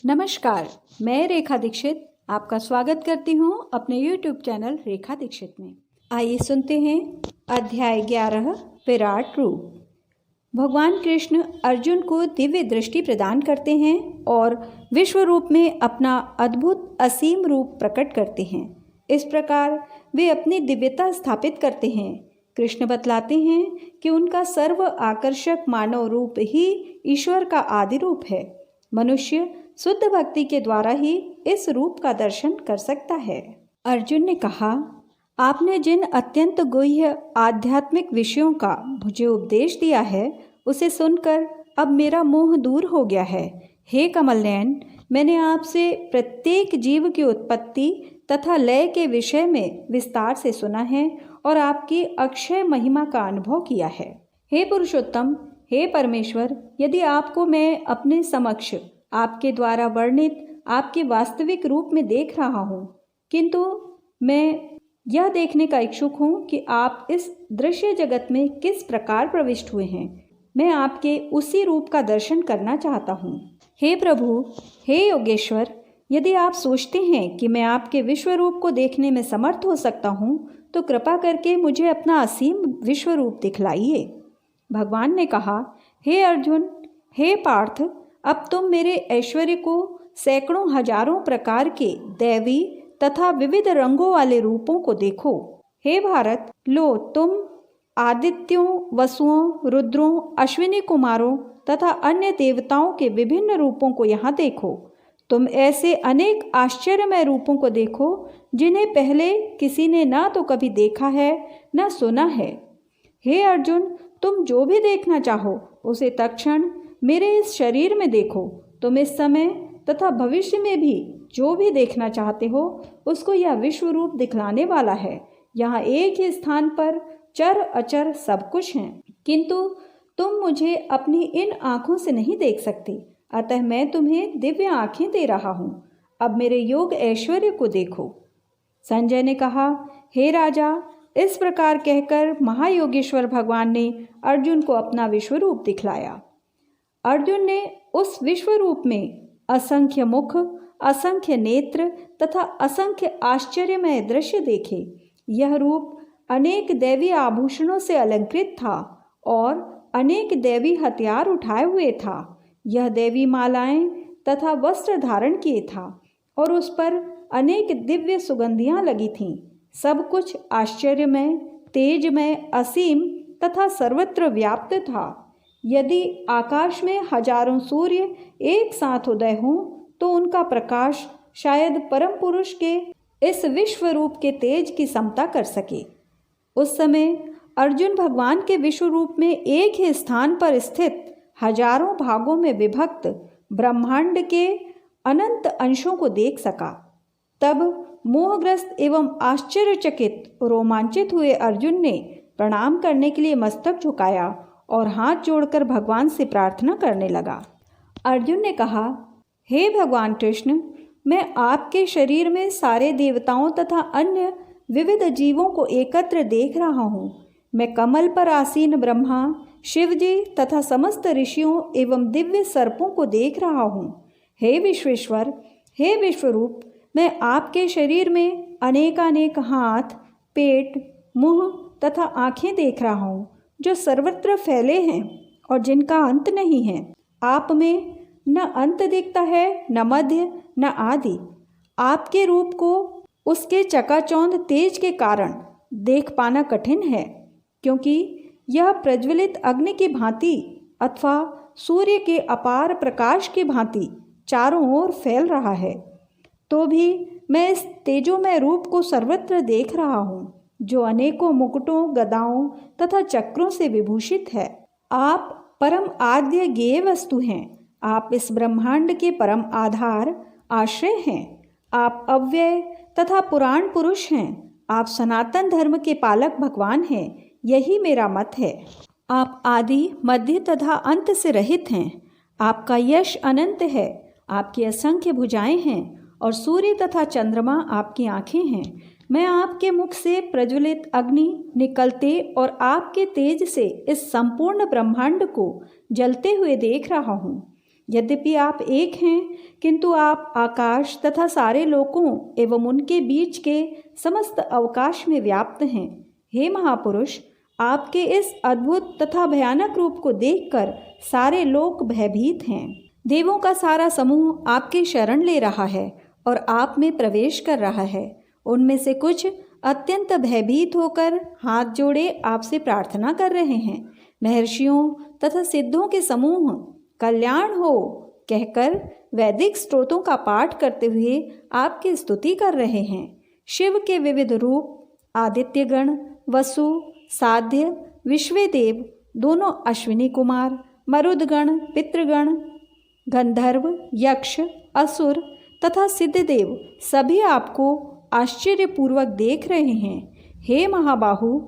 नमस्कार, मैं रेखा दीक्षित आपका स्वागत करती हूँ अपने YouTube चैनल रेखा दीक्षित में। आइए सुनते हैं अध्याय 11 विराट रूप। भगवान कृष्ण अर्जुन को दिव्य दृष्टि प्रदान करते हैं और विश्व रूप में अपना अद्भुत असीम रूप प्रकट करते हैं। इस प्रकार वे अपनी दिव्यता स्थापित करते हैं। कृष्ण बतलाते हैं कि उनका सर्व आकर्षक मानव रूप ही ईश्वर का आदि रूप है। मनुष्य शुद्ध भक्ति के द्वारा ही इस रूप का दर्शन कर सकता है। अर्जुन ने कहा, आपने जिन अत्यंत गुह्य आध्यात्मिक विषयों का मुझे उपदेश दिया है, उसे सुनकर अब मेरा मोह दूर हो गया है। हे कमल नयन, मैंने आपसे प्रत्येक जीव की उत्पत्ति तथा लय के विषय में विस्तार से सुना है और आपकी अक्षय महिमा का अनुभव किया है। हे पुरुषोत्तम, हे परमेश्वर, यदि आपको मैं अपने समक्ष आपके द्वारा वर्णित आपके वास्तविक रूप में देख रहा हूँ, किंतु मैं यह देखने का इच्छुक हूँ कि आप इस दृश्य जगत में किस प्रकार प्रविष्ट हुए हैं। मैं आपके उसी रूप का दर्शन करना चाहता हूँ। हे प्रभु, हे योगेश्वर, यदि आप सोचते हैं कि मैं आपके विश्व रूप को देखने में समर्थ हो सकता हूँ, तो कृपा करके मुझे अपना असीम विश्व रूप दिखलाइए। भगवान ने कहा, हे अर्जुन, हे पार्थ, अब तुम मेरे ऐश्वर्य को सैकड़ों हजारों प्रकार के दैवी तथा विविध रंगों वाले रूपों को देखो। हे भारत, लो तुम आदित्यों, वसुओं, रुद्रों, अश्विनी कुमारों तथा अन्य देवताओं के विभिन्न रूपों को यहाँ देखो। तुम ऐसे अनेक आश्चर्यमय रूपों को देखो जिन्हें पहले किसी ने ना तो कभी देखा है न सुना है। हे अर्जुन, तुम जो भी देखना चाहो उसे तत्क्षण मेरे इस शरीर में देखो। तुम इस समय तथा भविष्य में भी जो भी देखना चाहते हो उसको यह विश्व रूप दिखलाने वाला है। यहाँ एक ही स्थान पर चर अचर सब कुछ है, किंतु तुम मुझे अपनी इन आँखों से नहीं देख सकते, अतः मैं तुम्हें दिव्य आँखें दे रहा हूँ। अब मेरे योग ऐश्वर्य को देखो। संजय ने कहा, हे राजा, इस प्रकार कहकर महायोगेश्वर भगवान ने अर्जुन को अपना विश्व रूप दिखलाया। अर्जुन ने उस विश्व रूप में असंख्य मुख, असंख्य नेत्र तथा असंख्य आश्चर्यमय दृश्य देखे। यह रूप अनेक दैवी आभूषणों से अलंकृत था और अनेक दैवी हथियार उठाए हुए था। यह दैवी मालाएं तथा वस्त्र धारण किए था और उस पर अनेक दिव्य सुगंधियां लगी थीं। सब कुछ आश्चर्यमय, तेजमय, असीम तथा सर्वत्र व्याप्त था। यदि आकाश में हजारों सूर्य एक साथ उदय हों तो उनका प्रकाश शायद परम पुरुष के इस विश्व रूप के तेज की समता कर सके। उस समय अर्जुन भगवान के विश्व रूप में एक ही स्थान पर स्थित हजारों भागों में विभक्त ब्रह्मांड के अनंत अंशों को देख सका। तब मोहग्रस्त एवं आश्चर्यचकित रोमांचित हुए अर्जुन ने प्रणाम करने के लिए मस्तक झुकाया और हाथ जोड़कर भगवान से प्रार्थना करने लगा। अर्जुन ने कहा, हे भगवान कृष्ण, मैं आपके शरीर में सारे देवताओं तथा अन्य विविध जीवों को एकत्र देख रहा हूँ। मैं कमल पर आसीन ब्रह्मा, शिवजी तथा समस्त ऋषियों एवं दिव्य सर्पों को देख रहा हूँ। हे विश्वेश्वर, हे विश्वरूप, मैं आपके शरीर में अनेकानेक हाथ, पेट, मुंह तथा आँखें देख रहा हूँ जो सर्वत्र फैले हैं और जिनका अंत नहीं है। आप में न अंत दिखता है, न मध्य, न आदि। आपके रूप को उसके चकाचौंध तेज के कारण देख पाना कठिन है, क्योंकि यह प्रज्वलित अग्नि की भांति अथवा सूर्य के अपार प्रकाश की भांति चारों ओर फैल रहा है। तो भी मैं इस तेजोमय रूप को सर्वत्र देख रहा हूँ, जो अनेकों मुकुटों, गदाओं तथा चक्रों से विभूषित है। आप परम आद्य ज्ञेय वस्तु हैं। आप इस ब्रह्मांड के परम आधार, आश्रय हैं। आप अव्यय तथा पुराण पुरुष हैं। आप सनातन धर्म के पालक भगवान हैं। यही मेरा मत है। आप आदि, मध्य तथा अंत से रहित हैं। आपका यश अनंत है। आपकी असंख्य भुजाएं हैं और सूर्य तथा चंद्रमा आपकी आँखें हैं। मैं आपके मुख से प्रज्वलित अग्नि निकलते और आपके तेज से इस संपूर्ण ब्रह्मांड को जलते हुए देख रहा हूँ। यद्यपि आप एक हैं, किंतु आप आकाश तथा सारे लोकों एवं उनके बीच के समस्त अवकाश में व्याप्त हैं। हे महापुरुष, आपके इस अद्भुत तथा भयानक रूप को देखकर सारे लोक भयभीत हैं। देवों का सारा समूह आपके शरण ले रहा है और आप में प्रवेश कर रहा है। उनमें से कुछ अत्यंत भयभीत होकर हाथ जोड़े आपसे प्रार्थना कर रहे हैं। महर्षियों तथा सिद्धों के समूह कल्याण हो कहकर वैदिक स्तोत्रों का पाठ करते हुए आपकी स्तुति कर रहे हैं। शिव के विविध रूप आदित्यगण, वसु, साध्य, विश्वेदेव, दोनों अश्विनी कुमार, मरुदगण, पितृगण, गंधर्व, यक्ष, असुर तथा सिद्धदेव सभी आपको आश्चर्यपूर्वक देख रहे हैं। हे महाबाहु,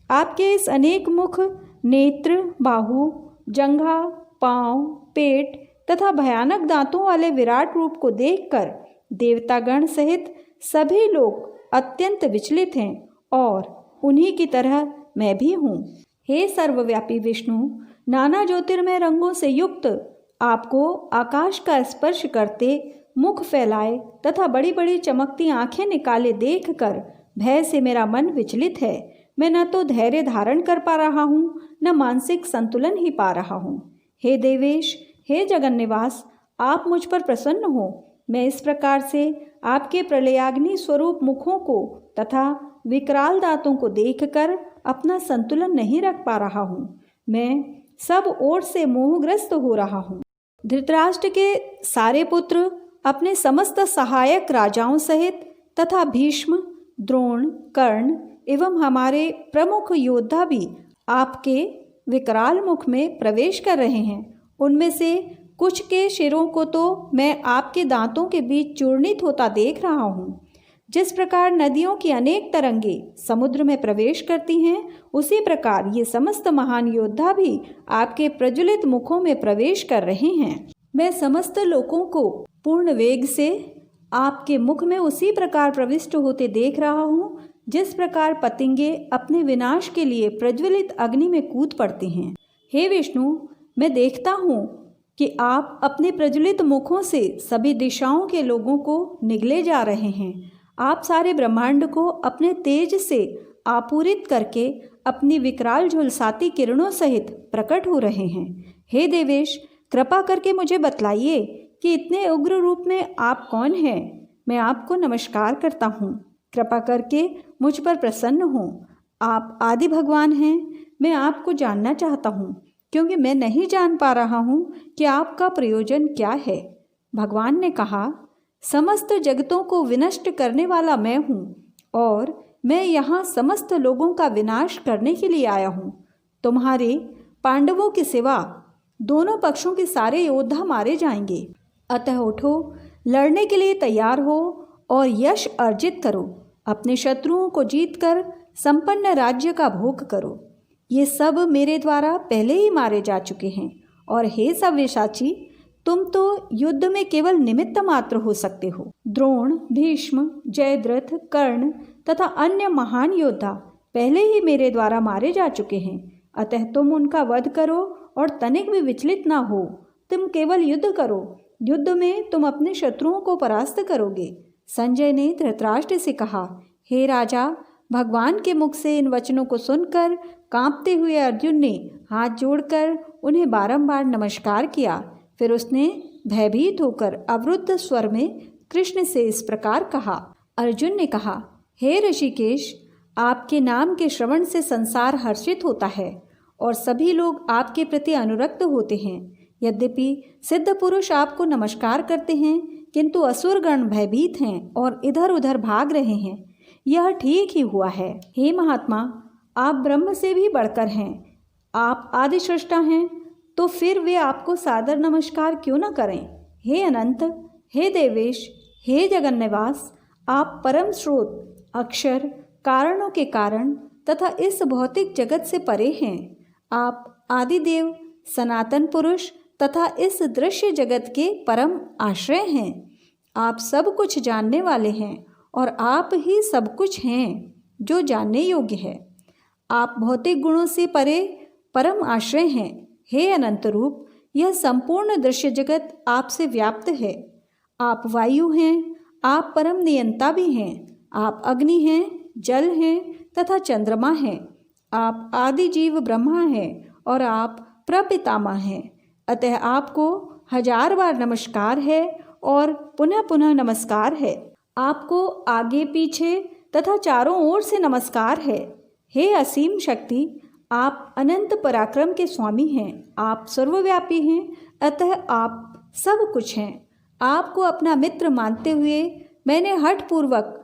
आपके इस अनेक मुख, नेत्र, बाहु, जंघा, पांव, पेट तथा भयानक दांतों वाले विराट रूप को देखकर देवतागण सहित सभी लोग अत्यंत विचलित हैं और उन्हीं की तरह मैं भी हूँ। हे सर्वव्यापी विष्णु, नाना ज्योतिर्मय रंगों से युक्त आपको आकाश का स्पर्श करते, मुख फैलाए तथा बड़ी बड़ी चमकती आंखें निकाले देखकर भय से मेरा मन विचलित है। मैं न तो धैर्य धारण कर पा रहा हूँ, न मानसिक संतुलन ही पा रहा हूँ। हे देवेश, हे जगन्निवास, आप मुझ पर प्रसन्न हो। मैं इस प्रकार से आपके प्रलयाग्नि स्वरूप मुखों को तथा विकराल दांतों को देखकर अपना संतुलन नहीं रख पा रहा हूँ। मैं सब ओर से मोहग्रस्त हो रहा हूँ। धृतराष्ट्र के सारे पुत्र अपने समस्त सहायक राजाओं सहित तथा भीष्म, द्रोण, कर्ण एवं हमारे प्रमुख योद्धा भी आपके विकराल मुख में प्रवेश कर रहे हैं। उनमें से कुछ के शिरों को तो मैं आपके दांतों के बीच चूर्णित होता देख रहा हूँ। जिस प्रकार नदियों की अनेक तरंगे समुद्र में प्रवेश करती हैं, उसी प्रकार ये समस्त महान योद्धा भी आपके प्रज्वलित मुखों में प्रवेश कर रहे हैं। मैं समस्त लोगों को पूर्ण वेग से आपके मुख में उसी प्रकार प्रविष्ट होते देख रहा हूँ, जिस प्रकार पतंगे अपने विनाश के लिए प्रज्वलित अग्नि में कूद पड़ते हैं। हे विष्णु, मैं देखता हूँ कि आप अपने प्रज्वलित मुखों से सभी दिशाओं के लोगों को निगले जा रहे हैं। आप सारे ब्रह्मांड को अपने तेज से आपूरित करके अपनी विकराल झुलसाती किरणों सहित प्रकट हो रहे हैं। हे देवेश, कृपा करके मुझे बतलाइए कि इतने उग्र रूप में आप कौन हैं। मैं आपको नमस्कार करता हूँ। कृपा करके मुझ पर प्रसन्न हो। आप आदि भगवान हैं। मैं आपको जानना चाहता हूँ, क्योंकि मैं नहीं जान पा रहा हूँ कि आपका प्रयोजन क्या है। भगवान ने कहा, समस्त जगतों को विनष्ट करने वाला मैं हूँ और मैं यहाँ समस्त लोगों का विनाश करने के लिए आया हूँ। तुम्हारे पांडवों के सिवा दोनों पक्षों के सारे योद्धा मारे जाएंगे। अतः उठो, लड़ने के लिए तैयार हो और यश अर्जित करो। अपने शत्रुओं को जीतकर संपन्न राज्य का भोग करो। ये सब मेरे द्वारा पहले ही मारे जा चुके हैं। और हे सव्यसाची, तुम तो युद्ध में केवल निमित्त मात्र हो सकते हो। द्रोण, भीष्म, जयद्रथ, कर्ण तथा अन्य महान योद्धा पहले ही मेरे द्वारा मारे जा चुके हैं। अतः तुम उनका वध करो और तनिक भी विचलित ना हो। तुम केवल युद्ध करो। युद्ध में तुम अपने शत्रुओं को परास्त करोगे। संजय ने धृतराष्ट्र से कहा, हे राजा, भगवान के मुख से इन वचनों को सुनकर कांपते हुए अर्जुन ने हाथ जोड़कर उन्हें बारंबार नमस्कार किया। फिर उसने भयभीत होकर अवरुद्ध स्वर में कृष्ण से इस प्रकार कहा। अर्जुन ने कहा, हे ऋषिकेश, आपके नाम के श्रवण से संसार हर्षित होता है और सभी लोग आपके प्रति अनुरक्त होते हैं। यद्यपि सिद्ध पुरुष आपको नमस्कार करते हैं, किंतु असुरगण भयभीत हैं और इधर उधर भाग रहे हैं। यह ठीक ही हुआ है। हे महात्मा, आप ब्रह्म से भी बढ़कर हैं। आप आदि सृष्टा हैं, तो फिर वे आपको सादर नमस्कार क्यों न करें। हे अनंत, हे देवेश, हे जगन्निवास, आप परम स्रोत, अक्षर, कारणों के कारण तथा इस भौतिक जगत से परे हैं। आप आदिदेव, सनातन पुरुष तथा इस दृश्य जगत के परम आश्रय हैं। आप सब कुछ जानने वाले हैं और आप ही सब कुछ हैं जो जानने योग्य है। आप भौतिक गुणों से परे परम आश्रय हैं। हे अनंत रूप, यह संपूर्ण दृश्य जगत आपसे व्याप्त है। आप वायु हैं, आप परम नियंता भी हैं, आप अग्नि हैं, जल हैं तथा चंद्रमा हैं, आप आदि जीव ब्रह्मा हैं और आप प्रपितामह हैं। अतः आपको 1000 बार नमस्कार है और पुनः पुनः नमस्कार है। आपको आगे पीछे तथा चारों ओर से नमस्कार है। हे असीम शक्ति, आप अनंत पराक्रम के स्वामी हैं, आप सर्वव्यापी हैं, अतः आप सब कुछ हैं। आपको अपना मित्र मानते हुए मैंने हठपूर्वक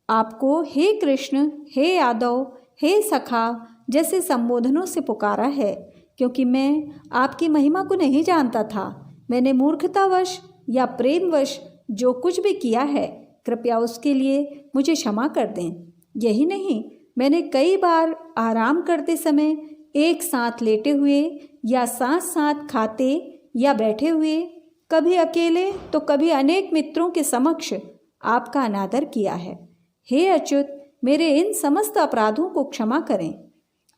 आपको हे कृष्ण, हे यादव, हे सखा जैसे संबोधनों से पुकारा है, क्योंकि मैं आपकी महिमा को नहीं जानता था। मैंने मूर्खतावश या प्रेमवश जो कुछ भी किया है, कृपया उसके लिए मुझे क्षमा कर दें। यही नहीं, मैंने कई बार आराम करते समय एक साथ लेटे हुए या साथ साथ खाते या बैठे हुए, कभी अकेले तो कभी अनेक मित्रों के समक्ष आपका अनादर किया है। हे अच्युत, मेरे इन समस्त अपराधों को क्षमा करें।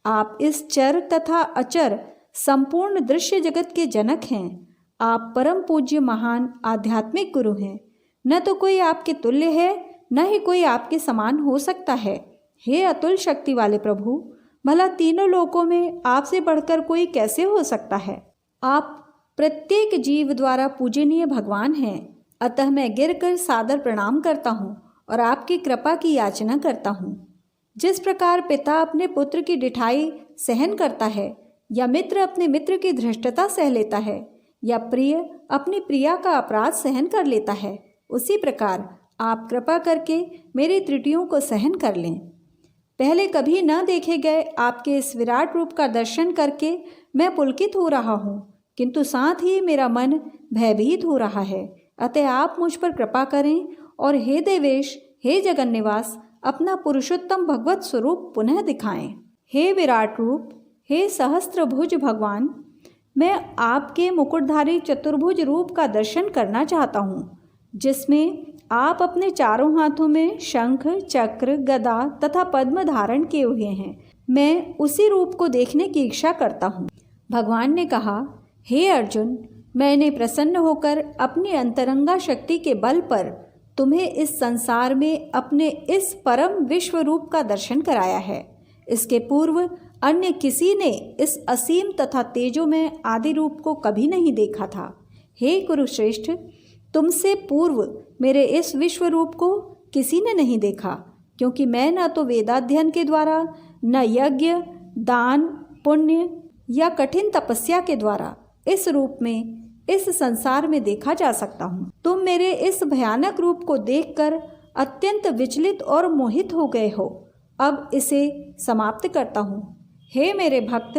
आप इस चर तथा अचर संपूर्ण दृश्य जगत के जनक हैं। आप परम पूज्य महान आध्यात्मिक गुरु हैं। न तो कोई आपके तुल्य है, न ही कोई आपके समान हो सकता है। हे अतुल शक्ति वाले प्रभु, भला तीनों लोकों में आपसे बढ़कर कोई कैसे हो सकता है। आप प्रत्येक जीव द्वारा पूजनीय भगवान हैं। अतः मैं गिरकर सादर प्रणाम करता हूँ और आपकी कृपा की याचना करता हूँ। जिस प्रकार पिता अपने पुत्र की डिठाई सहन करता है, या मित्र अपने मित्र की धृष्टता सह लेता है, या प्रिय अपनी प्रिया का अपराध सहन कर लेता है, उसी प्रकार आप कृपा करके मेरी त्रुटियों को सहन कर लें। पहले कभी न देखे गए आपके इस विराट रूप का दर्शन करके मैं पुलकित हो रहा हूँ, किंतु साथ ही मेरा मन भयभीत हो रहा है। अतः आप मुझ पर कृपा करें और हे देवेश, हे जगन्निवास, अपना पुरुषोत्तम भगवत स्वरूप पुनः दिखाएं। हे विराट रूप, हे सहस्त्रभुज भगवान, मैं आपके मुकुटधारी चतुर्भुज रूप का दर्शन करना चाहता हूँ, जिसमें आप अपने चारों हाथों में शंख, चक्र, गदा तथा पद्म धारण किए हुए हैं। मैं उसी रूप को देखने की इच्छा करता हूँ। भगवान ने कहा, हे अर्जुन, मैंने प्रसन्न होकर अपनी अंतरंगा शक्ति के बल पर तुम्हें इस संसार में अपने इस परम विश्व रूप का दर्शन कराया है। इसके पूर्व अन्य किसी ने इस असीम तथा तेजोमय आदि रूप को कभी नहीं देखा था। हे कुरुश्रेष्ठ, तुमसे पूर्व मेरे इस विश्व रूप को किसी ने नहीं देखा, क्योंकि मैं न तो वेदाध्ययन के द्वारा, न यज्ञ, दान, पुण्य या कठिन तपस्या के द्वारा इस रूप में इस संसार में देखा जा सकता हूँ। तुम मेरे इस भयानक रूप को देखकर अत्यंत विचलित और मोहित हो गए हो। अब इसे समाप्त करता हूँ। हे मेरे भक्त,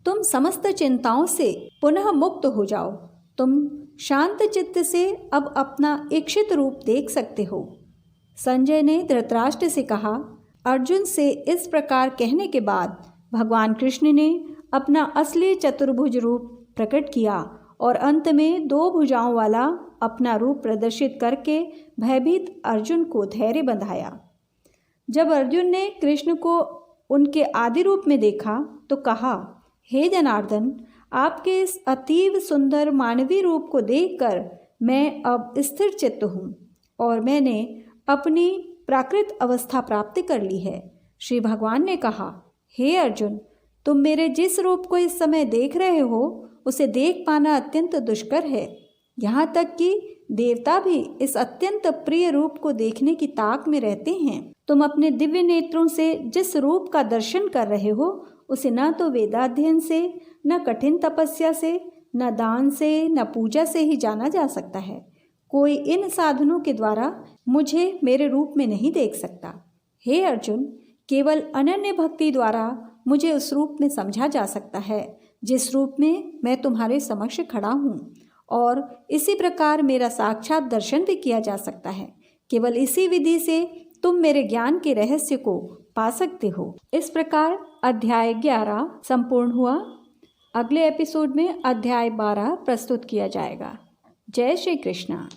तुम समस्त चिंताओं से पुनः मुक्त हो जाओ। तुम शांत चित्त से अब अपना इच्छित रूप देख सकते हो। संजय ने धृतराष्ट्र से कहा। अर्जुन से इस प्रकार कहने के बाद भगवान कृष्ण ने अपना असली चतुर्भुज रूप प्रकट किया और अंत में 2 भुजाओं वाला अपना रूप प्रदर्शित करके भयभीत अर्जुन को धैर्य बंधाया। जब अर्जुन ने कृष्ण को उनके आदि रूप में देखा तो कहा, हे जनार्दन, आपके इस अतीव सुंदर मानवीय रूप को देखकर मैं अब स्थिर चित्त हूँ और मैंने अपनी प्राकृत अवस्था प्राप्त कर ली है। श्री भगवान ने कहा, हे अर्जुन, तुम मेरे जिस रूप को इस समय देख रहे हो उसे देख पाना अत्यंत दुष्कर है। यहाँ तक कि देवता भी इस अत्यंत प्रिय रूप को देखने की ताक में रहते हैं। तुम अपने दिव्य नेत्रों से जिस रूप का दर्शन कर रहे हो उसे न तो वेदाध्ययन से, न कठिन तपस्या से, न दान से, न पूजा से ही जाना जा सकता है। कोई इन साधनों के द्वारा मुझे मेरे रूप में नहीं देख सकता। हे अर्जुन, केवल अनन्य भक्ति द्वारा मुझे उस रूप में समझा जा सकता है जिस रूप में मैं तुम्हारे समक्ष खड़ा हूँ, और इसी प्रकार मेरा साक्षात दर्शन भी किया जा सकता है। केवल इसी विधि से तुम मेरे ज्ञान के रहस्य को पा सकते हो। इस प्रकार अध्याय 11 संपूर्ण हुआ। अगले एपिसोड में अध्याय 12 प्रस्तुत किया जाएगा। जय श्री कृष्णा।